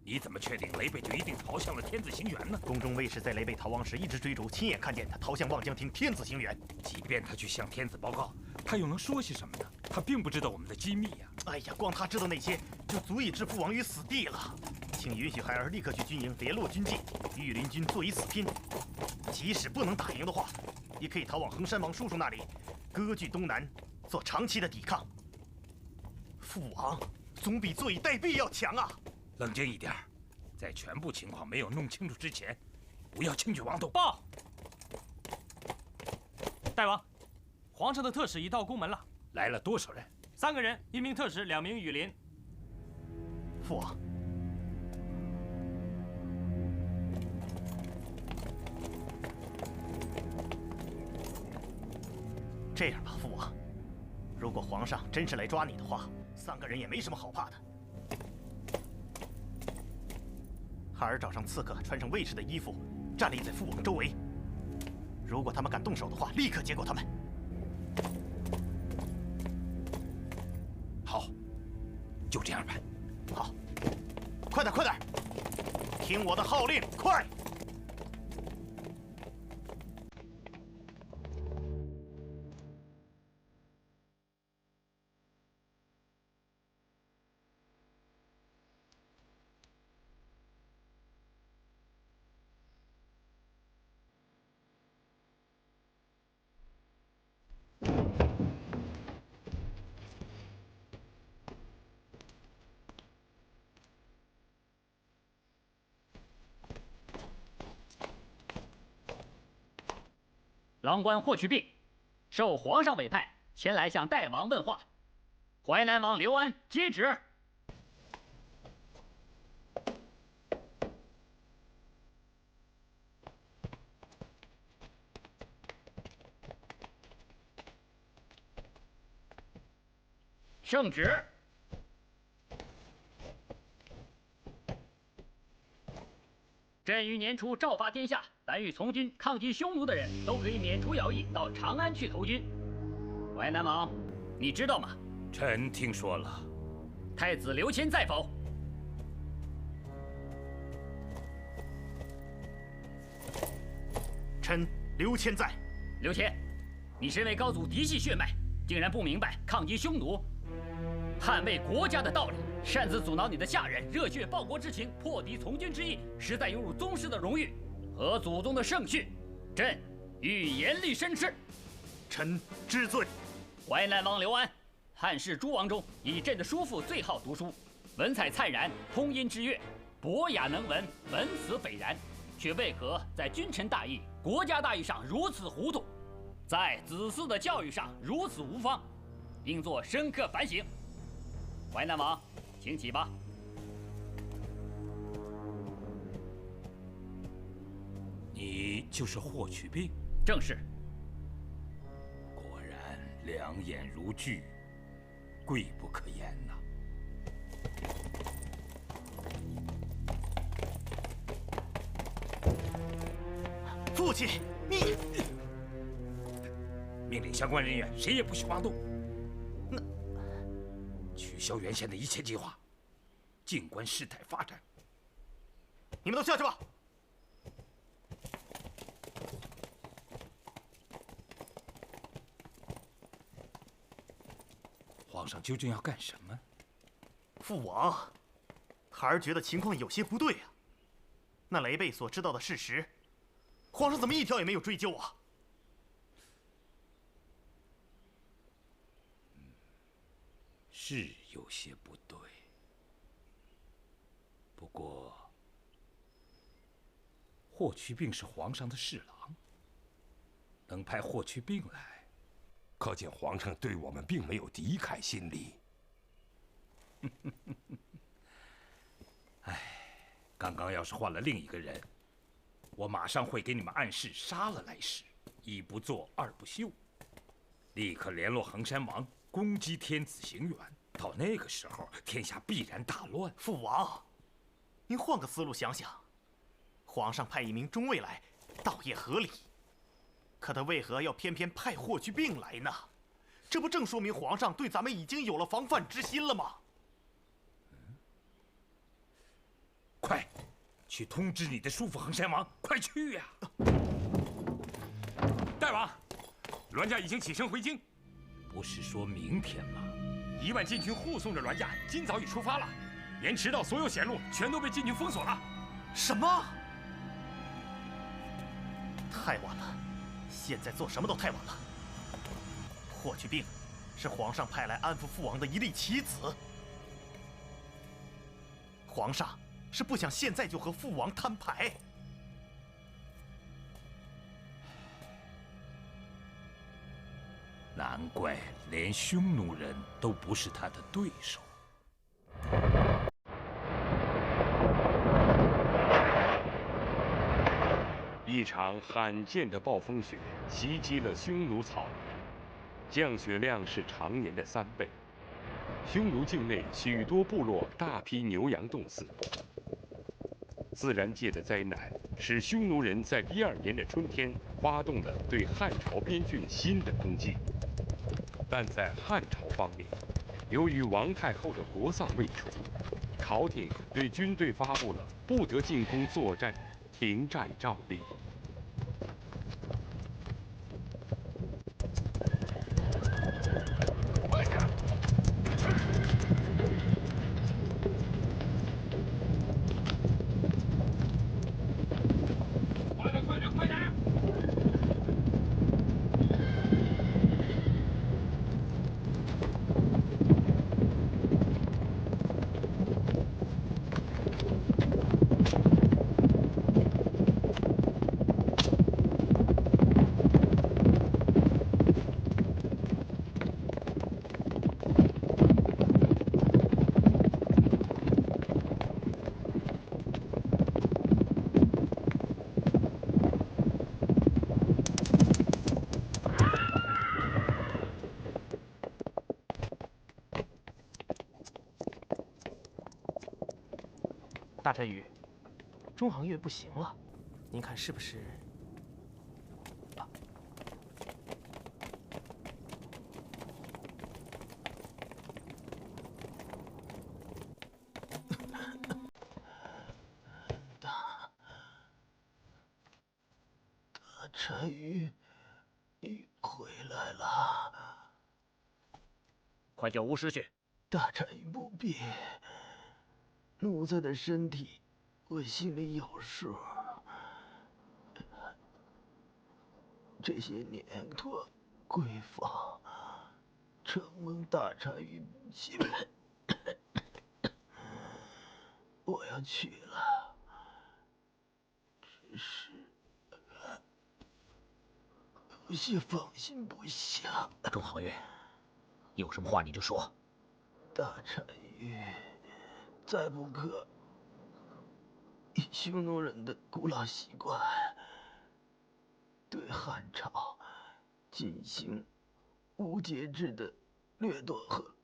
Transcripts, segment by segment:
你怎么确定雷贝就一定逃向了天子行辕呢？宫中卫士在雷贝逃亡时一直追逐，亲眼看见他逃向望江亭天子行辕。即便他去向天子报告，他又能说些什么呢？他并不知道我们的机密呀。哎呀，光他知道那些，就足以置父王于死地了。请允许孩儿立刻去军营联络军纪，御林军做一死拼。即使不能打赢的话，也可以逃往衡山王叔叔那里，割据东南，做长期的抵抗。父王总比坐以待毙要强啊！冷静一点，在全部情况没有弄清楚之前，不要轻举妄动。报，大王，皇上的特使已到宫门了。来了多少人？3个人，1名特使，2名羽林。父王，这样吧，父王，如果皇上真是来抓你的话，3个人也没什么好怕的。孩儿找上刺客，穿上卫士的衣服，站立在父王周围。如果他们敢动手的话，立刻结果他们。好，就这样办。好，快点，快点，听我的号令，快！郎官霍去病，受皇上委派前来向代王问话。淮南王刘安接旨。圣旨。朕于年初诏发天下，凡欲从军抗击匈奴的人都可以免除徭役，到长安去投军。淮南王，你知道吗？臣听说了。太子刘谦在否？臣刘谦在。刘谦，你身为高祖嫡系血脉，竟然不明白抗击匈奴、捍卫国家的道理，擅自阻挠你的下人热血报国之情，破敌从军之意，实在有辱宗室的荣誉和祖宗的圣训，朕予以严厉申斥。臣知罪。淮南王刘安，汉室诸王中以朕的叔父最好读书，文采灿然，通音之乐，博雅能文，文辞斐然，却为何在君臣大义、国家大义上如此糊涂，在子嗣的教育上如此无方，应作深刻反省。淮南王，请起吧。你就是霍去病？正是。果然两眼如炬，贵不可言呐。父亲，你命令相关人员谁也不许妄动。取消原先的一切计划，静观事态发展。你们都下去吧。皇上究竟要干什么？父王，孩儿觉得情况有些不对啊。那雷贝所知道的事实，皇上怎么一条也没有追究啊？是有些不对。不过，霍去病是皇上的侍郎，能派霍去病来，可见皇上对我们并没有敌忾心理。唉，刚刚要是换了另一个人，我马上会给你们暗示杀了来使，一不做二不休，立刻联络衡山王，攻击天子行辕。到那个时候，天下必然大乱。父王，您换个思路想想，皇上派一名中尉来，倒也合理。可他为何要偏偏派霍去病来呢？这不正说明皇上对咱们已经有了防范之心了吗？去通知你的叔父衡山王，快去呀！大王，栾家已经起身回京，不是说明天吗1万禁军护送着栾家，今早已出发了。沿驰道所有险路全都被禁军封锁了。什么？太晚了，现在做什么都太晚了。霍去病是皇上派来安抚父王的一粒棋子，皇上是不想现在就和父王摊牌。难怪连匈奴人都不是他的对手。一场罕见的暴风雪袭击了匈奴草原，降雪量是常年的3倍。匈奴境内许多部落大批牛羊冻死。自然界的灾难使匈奴人在第2年的春天发动了对汉朝边郡新的攻击。但在汉朝方面，由于王太后的国丧未除，朝廷对军队发布了不得进攻作战、停战诏令。大单于，中行月不行了，您看是不是？大单于，你回来了。快叫巫师去。大单于不必。奴才的身体，我心里有数。这些年托闺房，承蒙大单于不亲，我要去了。只是有些放心不下。中行月，有什么话你就说。大单于。再不可以匈奴人的古老习惯，对汉朝进行无节制的掠夺和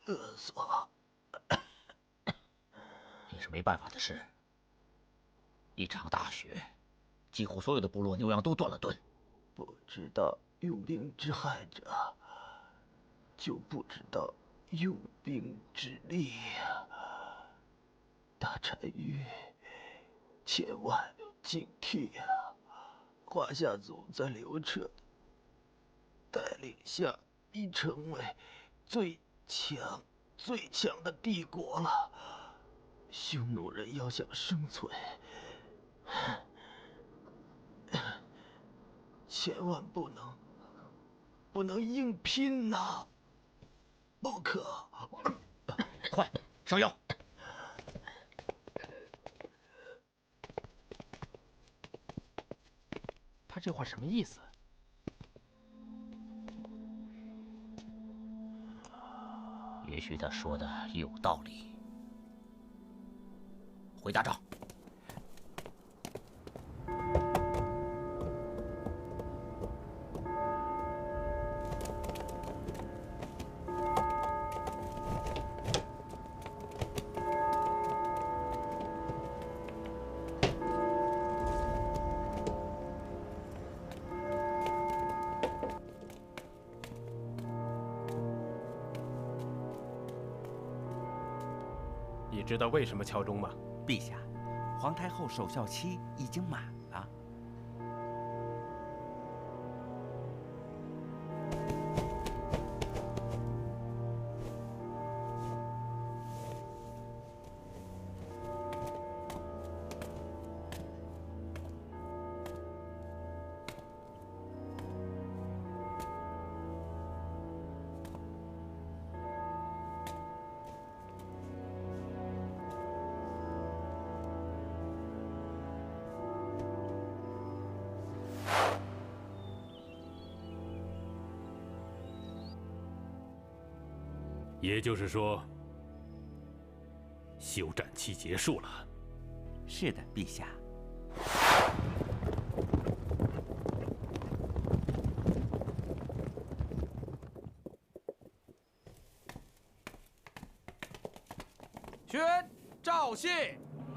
勒索。也是没办法的事。一场大雪，几乎所有的部落牛羊都断了顿。不知道用兵之害者，就不知道用兵之利呀。大单于，千万要警惕呀！华夏族在刘彻带领下，已成为最强的帝国了。匈奴人要想生存，千万不能硬拼呐！不可！快上药！他这话什么意思？也许他说的有道理。回大帐。你知道为什么敲钟吗？陛下，皇太后守孝期已经满了。也就是说，休战期结束了。是的，陛下。宣赵信，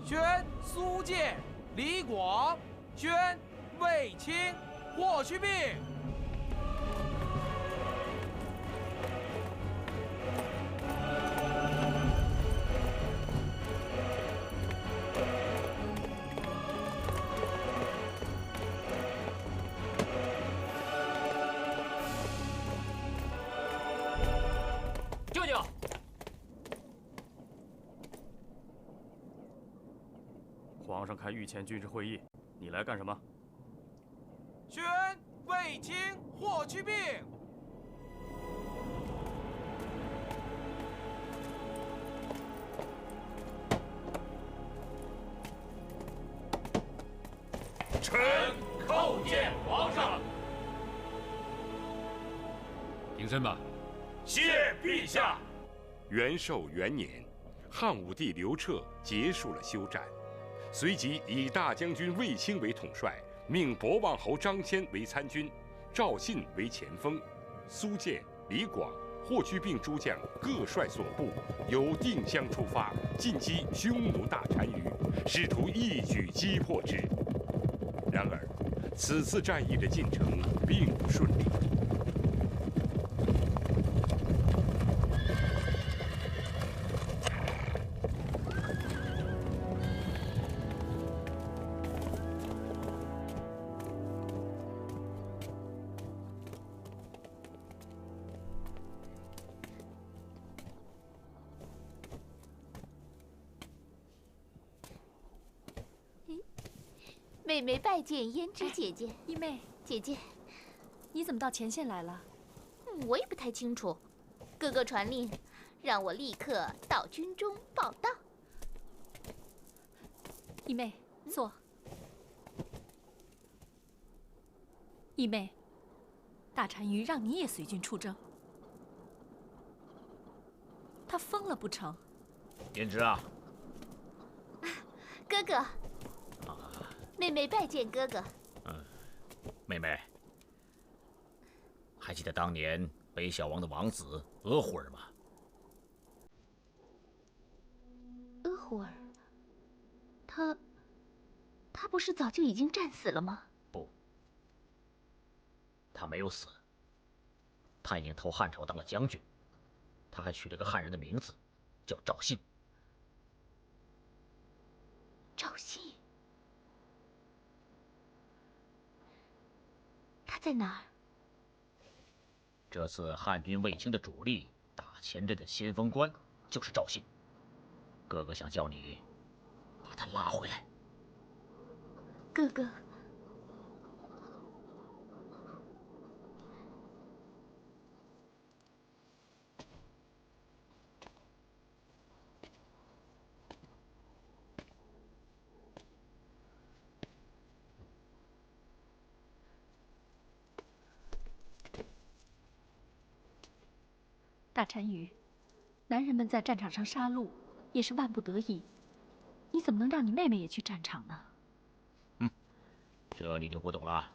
宣苏建，李广，宣卫青，霍去病。舅舅，皇上开御前军事会议，你来干什么？宣卫青，霍去病。臣叩见皇上。平身吧。谢陛下。元寿元年，汉武帝刘彻结束了休战，随即以大将军卫青为统帅，命博望侯张骞为参军，赵信为前锋，苏建、李广、霍去病诸将各率所部，由定襄出发，进击匈奴大单于，试图一举击破之。然而，此次战役的进程并不顺利。妹妹拜见胭脂姐姐。义妹，姐姐，你怎么到前线来了？我也不太清楚。哥哥传令，让我立刻到军中报到。义妹，坐。义妹，大单于让你也随军出征，他疯了不成？胭脂啊，哥哥。妹妹拜见哥哥。妹妹，还记得当年北小王的王子额虎儿吗？额虎儿，他不是早就已经战死了吗？不，他没有死，他已经投汉朝当了将军，他还取了个汉人的名字，叫赵信。赵信。他在哪儿？这次汉军卫青的主力打前阵的先锋官就是赵信。哥哥想叫你把他拉回来。哥哥，大单于，男人们在战场上杀戮，也是万不得已。你怎么能让你妹妹也去战场呢？这你就不懂了。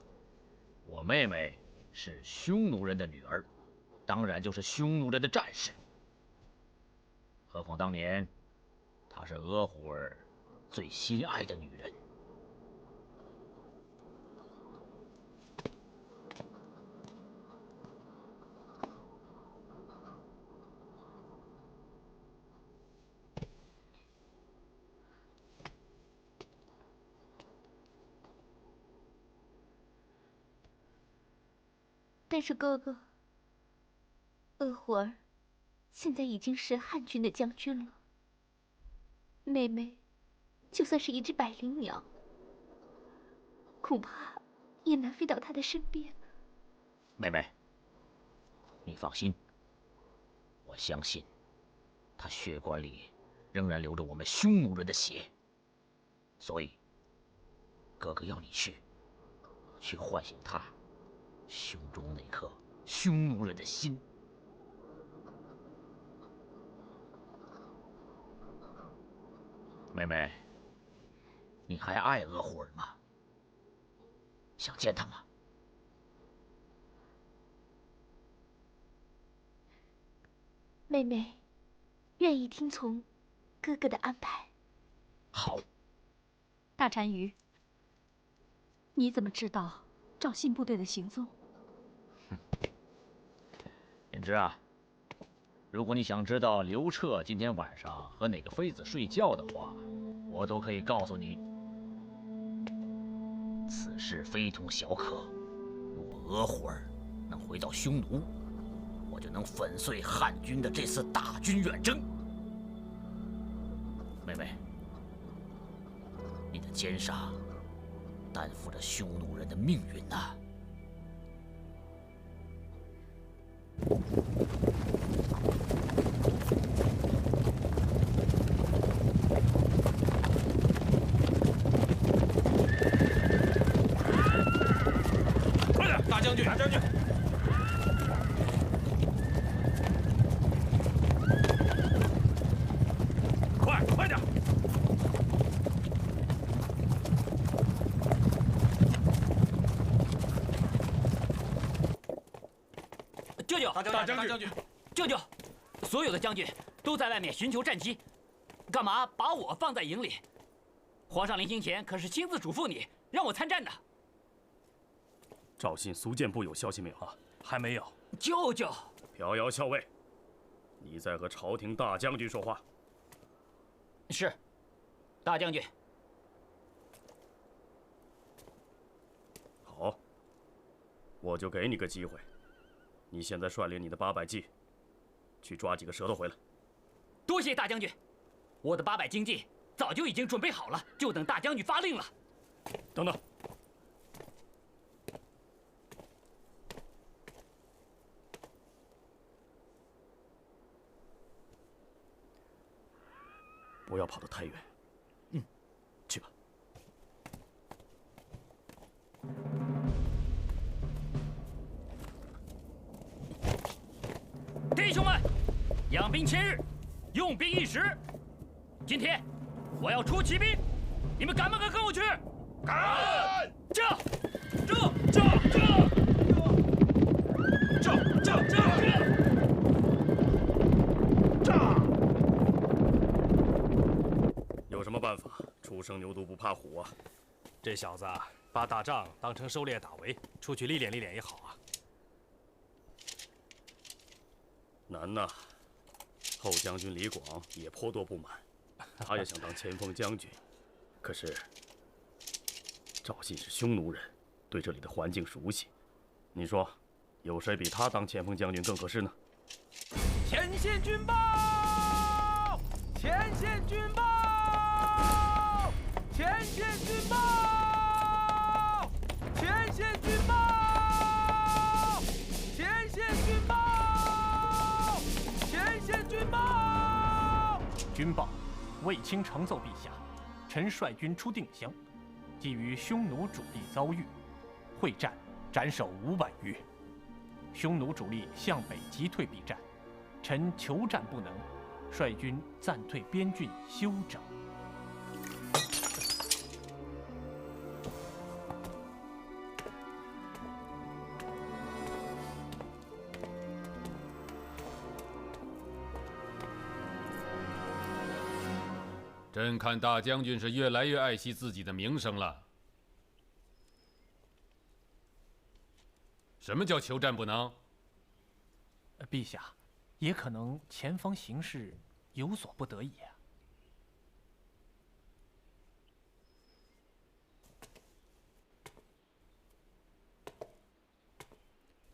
我妹妹是匈奴人的女儿，当然就是匈奴人的战士。何况当年，她是额虎儿最心爱的女人。但是哥哥，鄂虎儿现在已经是汉军的将军了，妹妹就算是一只百灵鸟，恐怕也难飞到他的身边。妹妹，你放心，我相信他血管里仍然流着我们匈奴人的血，所以哥哥要你去唤醒他胸中那颗匈奴人的心。妹妹，你还爱鄂虎儿吗？想见他吗？妹妹愿意听从哥哥的安排。好。大单于，你怎么知道赵信部队的行踪？胭脂啊，如果你想知道刘彻今天晚上和哪个妃子睡觉的话，我都可以告诉你。此事非同小可，若鄂虎儿能回到匈奴，我就能粉碎汉军的这次大军远征。妹妹，你的肩上担负着匈奴人的命运呐。快点，大将军！大将军！快点！舅舅，大将军，舅舅，所有的将军都在外面寻求战机，干嘛把我放在营里？皇上临行前可是亲自嘱咐你，让我参战的。赵信苏建部有消息没有啊？还没有。舅舅，朴瑶校尉，你在和朝廷大将军说话。是，大将军。好，我就给你个机会，你现在率领你的800骑，去抓几个舌头回来。多谢大将军，我的800精骑早就已经准备好了，就等大将军发令了。等等。不要跑得太远。去吧。弟兄们，养兵千日，用兵一时。今天我要出奇兵，你们敢不敢跟我去？敢！驾！有什么办法？初生牛犊不怕虎啊！这小子把打仗当成狩猎打围，出去历练历练也好啊。难呐，后将军李广也颇多不满，他也想当前锋将军，可是赵信是匈奴人，对这里的环境熟悉，你说有谁比他当前锋将军更合适呢？前线军报！前线军报！前线军报！前线军报！前线军报！前线军报！军报：卫青呈奏陛下，臣率军出定襄，基于匈奴主力遭遇，会战斩首500余，匈奴主力向北急退避战，臣求战不能，率军暂退边郡休整。朕看大将军是越来越爱惜自己的名声了。什么叫求战不能？陛下，也可能前方形势有所不得已啊。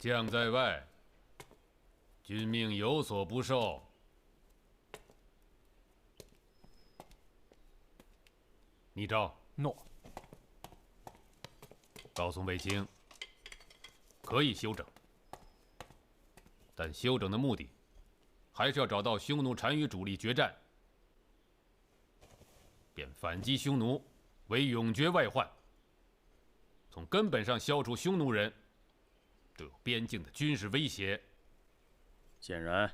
将在外，君命有所不受。拟诏。诺。告诉卫青，可以休整，但休整的目的，还是要找到匈奴单于主力决战，便反击匈奴，为永绝外患，从根本上消除匈奴人对边境的军事威胁。显然，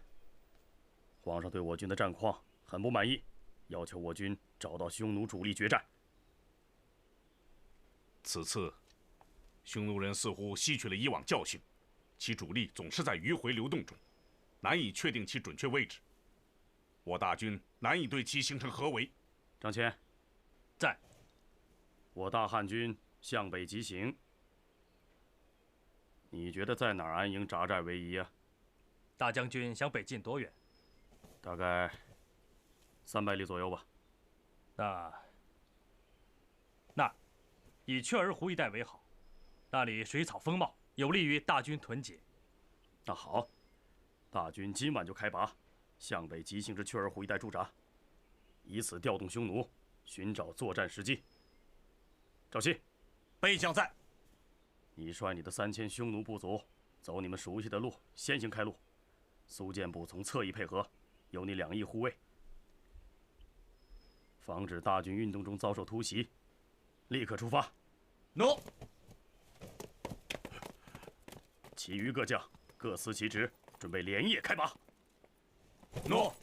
皇上对我军的战况很不满意，要求我军找到匈奴主力决战。此次，匈奴人似乎吸取了以往教训，其主力总是在迂回流动中，难以确定其准确位置。我大军难以对其形成合围。张骞，在。我大汉军向北急行，你觉得在哪儿安营扎寨为宜啊？大将军想北进多远？大概300里左右吧。那儿，以雀儿湖一带为好，那里水草丰茂，有利于大军屯结。那好，大军今晚就开拔，向北急行至雀儿湖一带驻扎，以此调动匈奴，寻找作战时机。赵信，备将在。你率你的3000匈奴部族走你们熟悉的路，先行开路。苏建部从侧翼配合，由你2翼护卫，防止大军运动中遭受突袭。立刻出发。诺。其余各将各司其职，准备连夜开拔。诺。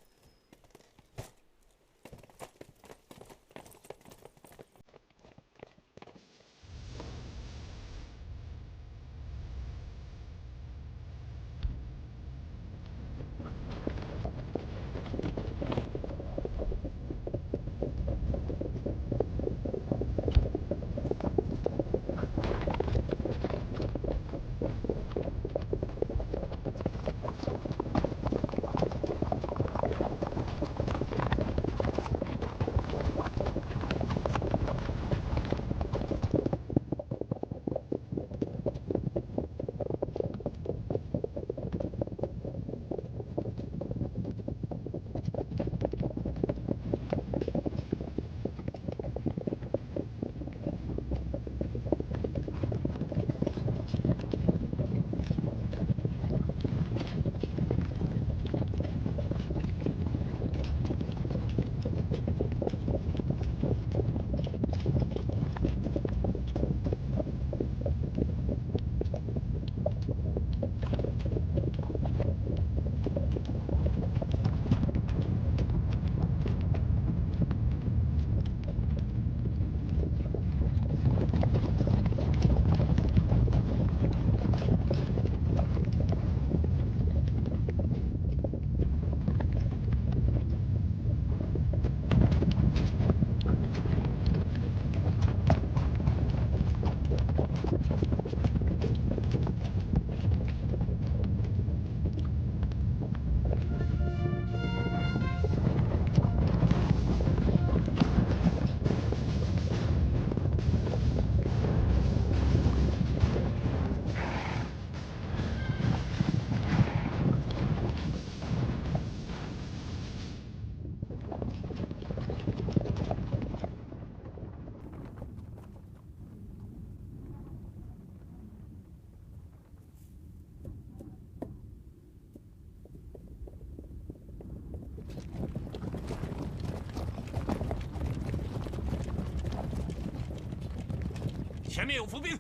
前面有伏兵，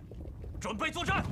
准备作战。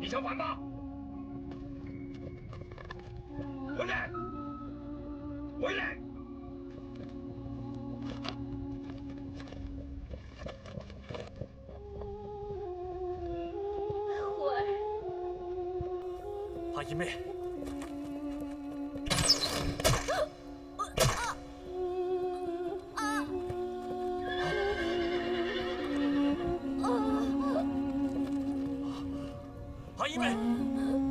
你想反吗？回来！回来！虎儿，阿姨妹。 阿姨妹，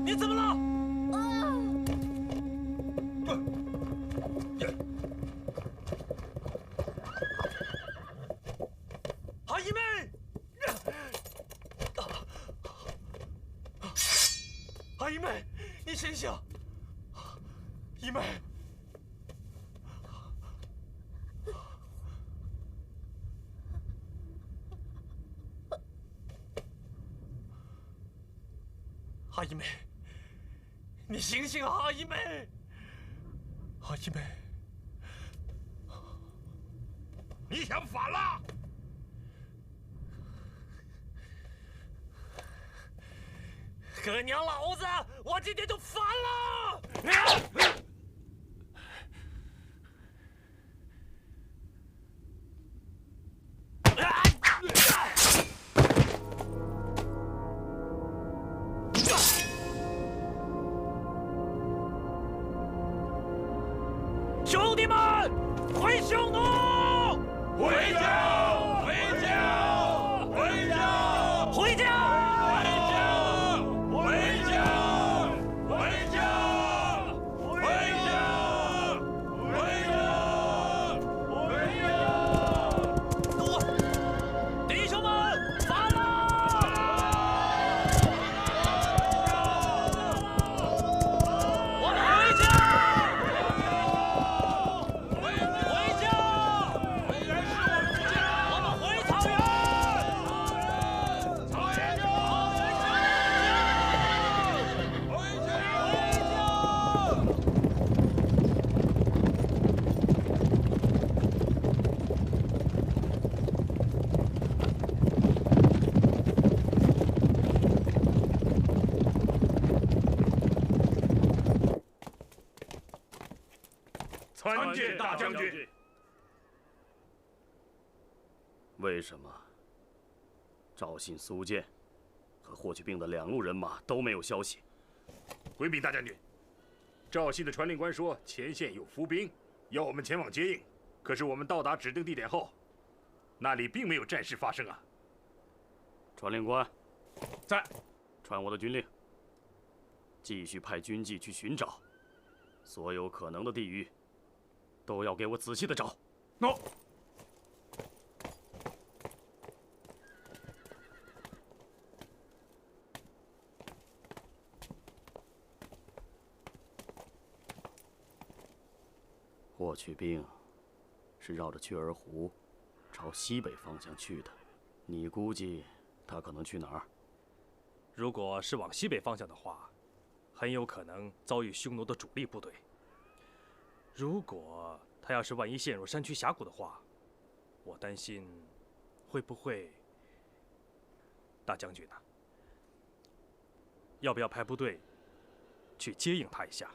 你怎么了？阿姨妹，阿姨妹，你醒醒！姨妹，阿姨妹，你醒醒啊！阿姨妹，阿姨妹，你想反了？哥娘老子，我今天就反了！兄弟们，回匈奴！回家！回家！回家！回家！ 参见大将军。为什么赵信、苏建和霍去病的两路人马都没有消息？回禀大将军，赵信的传令官说前线有伏兵，要我们前往接应。可是我们到达指定地点后，那里并没有战事发生啊。传令官，在。传我的军令，继续派军纪去寻找，所有可能的地域。 都要给我仔细的找。喏。霍去病是绕着雀儿湖，朝西北方向去的。你估计他可能去哪儿？如果是往西北方向的话，很有可能遭遇匈奴的主力部队。 如果他要是万一陷入山区峡谷的话，我担心会不会……大将军呢？要不要派部队去接应他一下？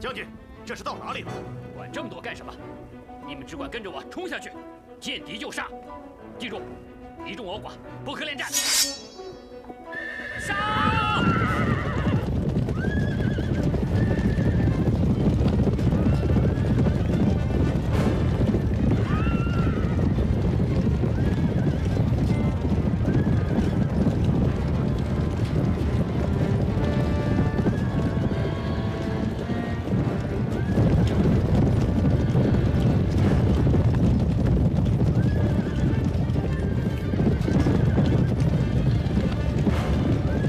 将军，这是到哪里了？管这么多干什么？你们只管跟着我冲下去，见敌就杀。记住，你众我寡，不可恋战。杀！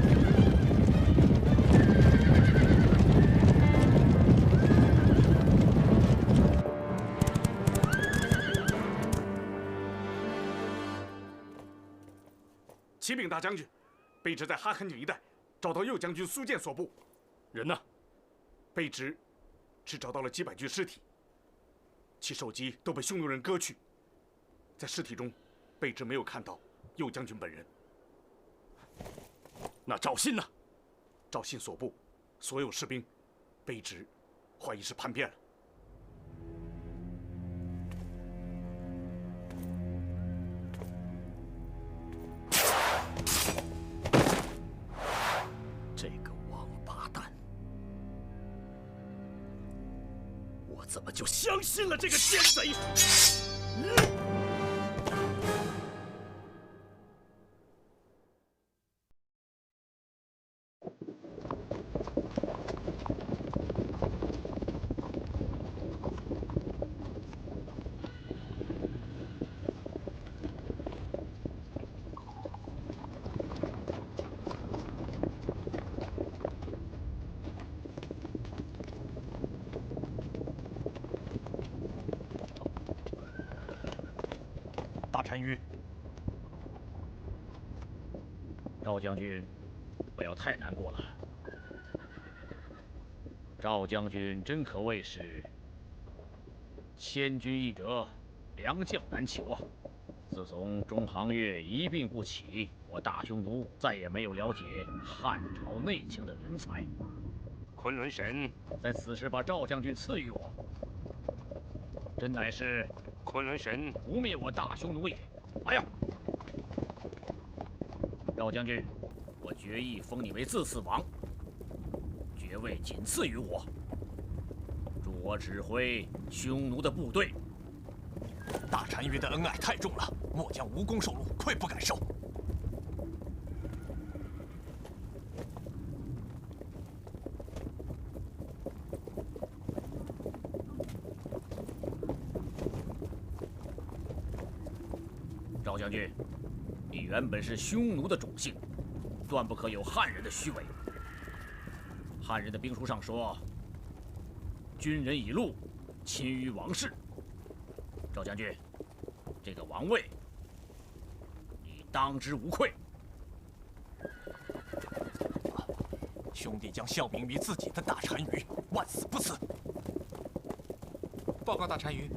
虎启禀大将军，卑职在哈坎井一带找到右将军苏建所部。人呢？卑职只找到了几百具尸体，其首级都被匈奴人割去。在尸体中，卑职没有看到右将军本人。那赵信呢？赵信所部所有士兵，卑职怀疑是叛变了。这个王八蛋！我怎么就相信了这个奸贼？大单于，赵将军，不要太难过了。赵将军真可谓是千军易得，良将难求啊！自从中行月一病不起，我大匈奴再也没有了解汉朝内情的人才。昆仑神在此时把赵将军赐予我，真乃是昆仑神污蔑我大匈奴也！哎呀，赵将军，我决意封你为自嗣王，爵位仅次于我，助我指挥匈奴的部队。大单于的恩爱太重了，末将无功受禄，愧不敢受。赵将军，你原本是匈奴的种姓，断不可有汉人的虚伪。汉人的兵书上说：“军人以禄，亲于王室。”赵将军，这个王位，你当之无愧。兄弟将效命于自己的大单于，万死不辞。报告大单于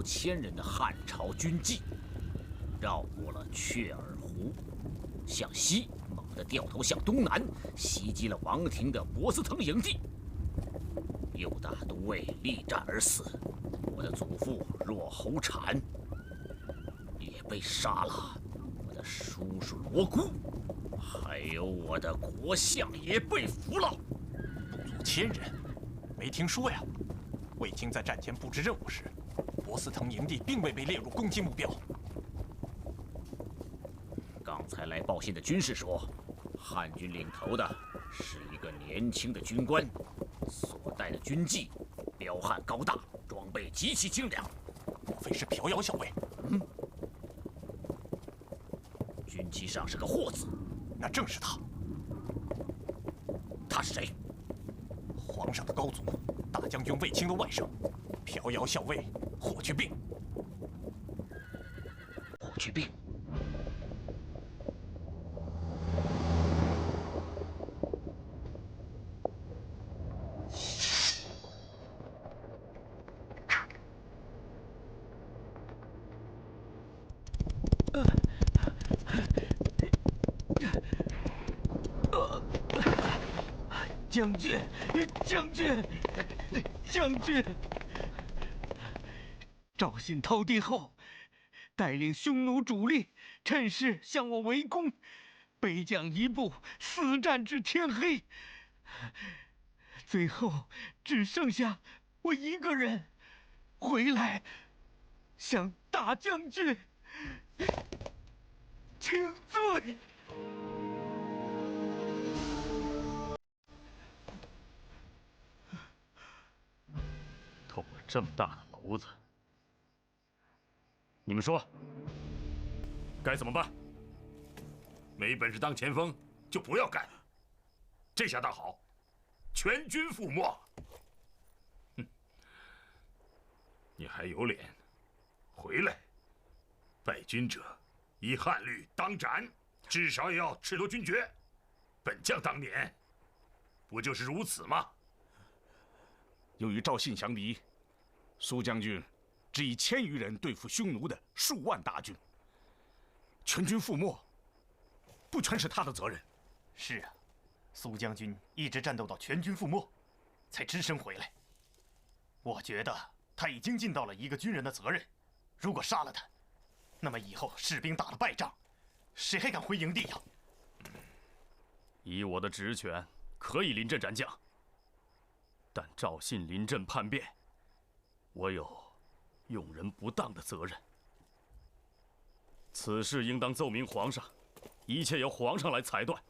，1000人的汉朝军骑，绕过了雀儿湖，向西猛地掉头向东南，袭击了王庭的博斯腾营地。右大都尉力战而死，我的祖父若侯产也被杀了，我的叔叔罗姑，还有我的国相也被俘了。不足1000人，没听说呀。卫青在战前布置任务时，博斯腾营地并未被列入攻击目标。刚才来报信的军士说，汉军领头的是一个年轻的军官，所带的军纪彪悍高大，装备极其精良。莫非是朴瑶校尉？军旗上是个霍字，那正是他。他是谁？皇上的高祖，大将军卫青的外甥，朴瑶校尉霍去病。霍去病。将军，将军，将军！赵信逃敌后，带领匈奴主力趁势向我围攻，北将一部死战至天黑，最后只剩下我一个人回来，向大将军请罪。捅了这么大的娄子，你们说，该怎么办？没本事当前锋就不要干。这下倒好，全军覆没。哼，你还有脸回来？败军者依汉律当斩，至少也要褫夺军爵。本将当年不就是如此吗？由于赵信降敌，苏将军只以1000余人对付匈奴的数万大军，全军覆没，不全是他的责任。是啊，苏将军一直战斗到全军覆没，才只身回来。我觉得他已经尽到了一个军人的责任。如果杀了他，那么以后士兵打了败仗，谁还敢回营地呀？以我的职权，可以临阵斩将，但赵信临阵叛变，我有用人不当的责任。此事应当奏明皇上，一切由皇上来裁断。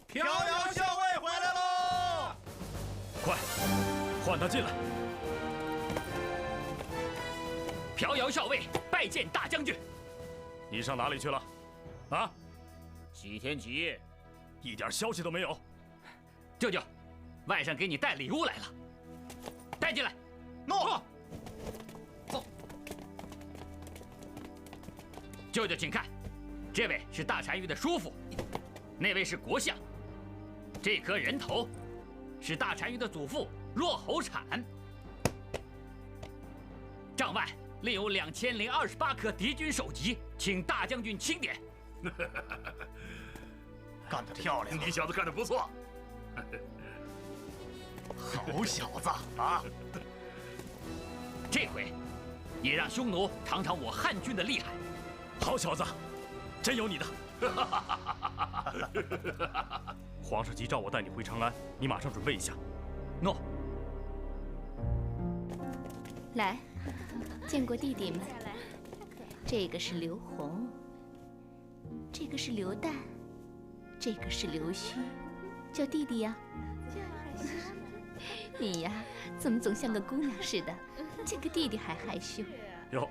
飘摇校尉回来喽！快，换他进来。飘摇校尉拜见大将军。你上哪里去了？啊？几天几夜，一点消息都没有。舅舅，外甥给你带礼物来了，带进来。诺。走。舅舅，请看，这位是大单于的叔父，那位是国相。这颗人头是大单于的祖父骆侯产。帐外另有2028颗敌军首级，请大将军钦点。干得漂亮！你小子干得不错。好小子啊！这回也让匈奴尝尝我汉军的厉害。好小子，真有你的！皇上急召我带你回长安，你马上准备一下。诺。来，见过弟弟们。这个是刘宏，这个是刘旦，这个是刘须，叫弟弟呀。你呀，怎么总像个姑娘似的？见个弟弟还害羞。哟，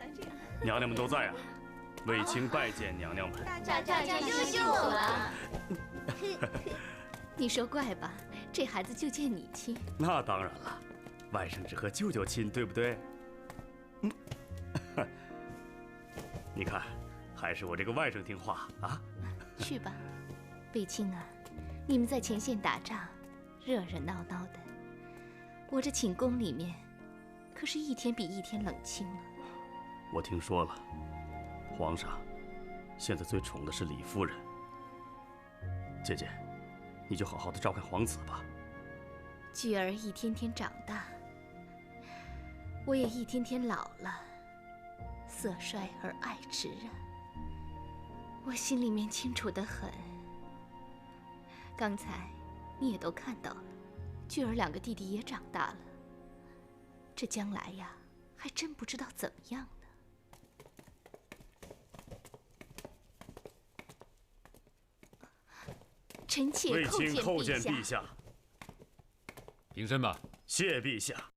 娘娘们都在啊！卫青拜见娘娘们。大将军羞羞我了。你说怪吧，这孩子就见你亲。那当然了，外甥只和舅舅亲，对不对？你看，还是我这个外甥听话啊。去吧，卫青啊，你们在前线打仗，热热闹闹的，我这寝宫里面，可是一天比一天冷清了。我听说了，皇上现在最宠的是李夫人。姐姐，你就好好的照看皇子吧。菊儿一天天长大，我也一天天老了，色衰而爱迟啊。我心里面清楚得很。刚才你也都看到了，菊儿2个弟弟也长大了，这将来呀，还真不知道怎么样呢。臣妾卫青叩见陛下。平身吧。谢陛下。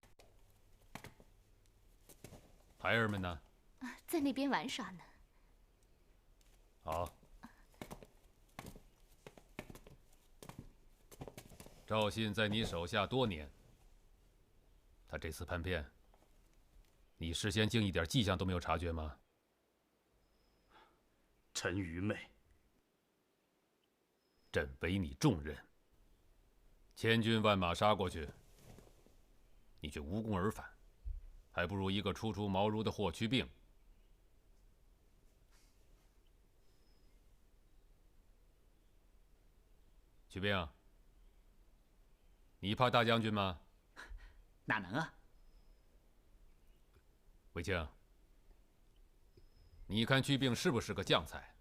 孩儿们呢？在那边玩耍呢。好。赵信在你手下多年，他这次叛变，你事先竟一点迹象都没有察觉吗？臣愚昧。朕委你重任，1000军万马杀过去，你却无功而返，还不如一个初出茅庐的霍去病。去病，你怕大将军吗？哪能啊？卫青，你看去病是不是个将才？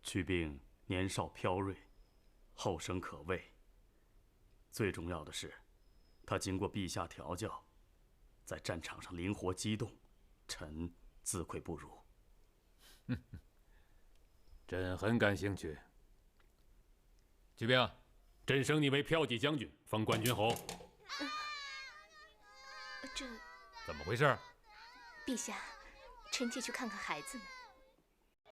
去病年少飘锐，后生可畏。最重要的是，他经过陛下调教，在战场上灵活机动，臣自愧不如。朕很感兴趣。去病，朕升你为骠骑将军，封冠军侯。这怎么回事？陛下，臣妾去看看孩子们。